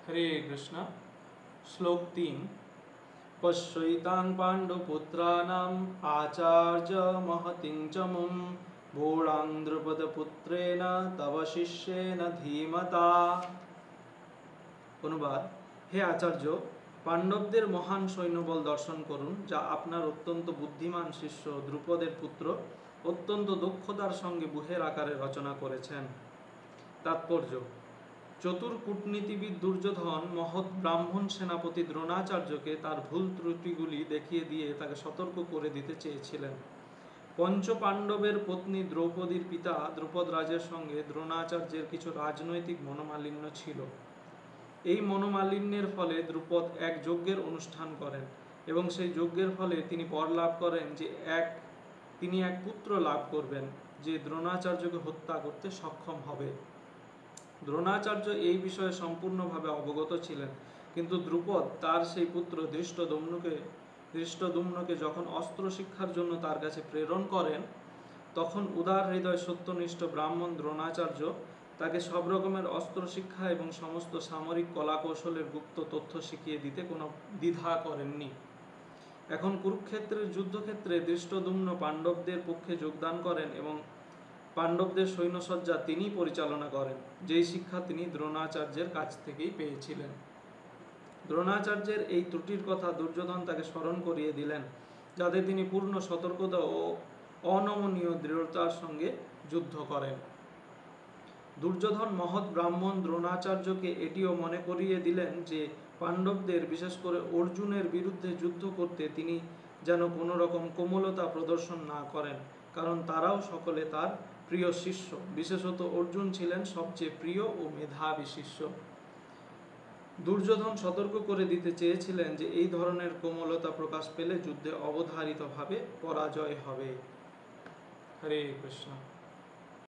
हरे कृष्ण। श्लोक 3। पश्यैतान् पाण्डुपुत्राणाम् आचार्य महतिं च मुं भोळां द्रुपदपुत्रेण तव शिष्येन धीमता। অনুবাদ, হে আচার্য, পাণ্ডবদের মহান সৈন্যবল দর্শন করুন, যা আপনার অত্যন্ত বুদ্ধিমান শিষ্য দ্রুপদের পুত্র অত্যন্ত দক্ষতার সঙ্গে বুহের আকারে রচনা করেছেন। তাৎপর্য: চতুর কূটনীতিবিদ দুর্যোধন মহৎ ব্রাহ্মণ সেনাপতি দ্রোণাচার্যকে তার ভুল ত্রুটিগুলি দেখিয়ে দিয়ে তাকে সতর্ক করে দিতে চেয়েছিলেন। পঞ্চ পাণ্ডবের পত্নী দ্রৌপদীর পিতা দ্রুপদ রাজের সঙ্গে দ্রোণাচার্যের কিছু রাজনৈতিক মনোমালিন্য ছিল। এই মনোমালিন্যের ফলে দ্রুপদ এক যজ্ঞের অনুষ্ঠান করেন এবং সেই যজ্ঞের ফলে তিনি বর লাভ করেন যে তিনি এক পুত্র লাভ করবেন, যে দ্রোণাচার্যকে হত্যা করতে সক্ষম হবে। দ্রোণাচার্য এই বিষয়ে সম্পূর্ণভাবে অবগত ছিলেন, কিন্তু দ্রুপদ তার সেই পুত্র ধৃষ্টদ্যুম্নকে যখন অস্ত্র শিক্ষার জন্য তার কাছে প্রেরণ করেন, তখন উদার হৃদয় সত্যনিষ্ঠ ব্রাহ্মণ দ্রোণাচার্য তাকে সব রকমের অস্ত্র শিক্ষা এবং সমস্ত সামরিক কলাকৌশলের গুপ্ত তথ্য শিখিয়ে দিতে কোনো দ্বিধা করেননি। এখন কুরুক্ষেত্রের যুদ্ধক্ষেত্রে ধৃষ্টদ্যুম্ন পাণ্ডবদের পক্ষে যোগদান করেন এবং পাণ্ডবদের সৈন্যসজ্জা তিনিই পরিচালনা করেন, যেই শিক্ষা তিনি দ্রোণাচার্যের কাছ থেকেই পেয়েছিলেন। দ্রোণাচার্যের এই ত্রুটির কথা দুর্যোধন তাকে স্মরণ করিয়ে দিলেন, যাতে তিনি পূর্ণ সতর্কতা ও অনমনীয় দৃঢ়তার সঙ্গে যুদ্ধ করেন। দুর্যোধন মহৎ ব্রাহ্মণ দ্রোণাচার্যকে এটিও মনে করিয়ে দিলেন যে পাণ্ডবদের, বিশেষ করে অর্জুনের বিরুদ্ধে যুদ্ধ করতে তিনি যেন কোনো রকম কোমলতা প্রদর্শন না করেন, কারণ তারাও সকলে তার প্রিয় শিষ্য। বিশেষত অর্জুন ছিলেন সবচেয়ে প্রিয় ও মেধাবী শিষ্য। দুর্যোধন সতর্ক করে দিতে চেয়েছিলেন যে এই ধরনের কোমলতা প্রকাশ পেলে যুদ্ধে অবধারিতভাবে পরাজয় হবে। হরে কৃষ্ণ।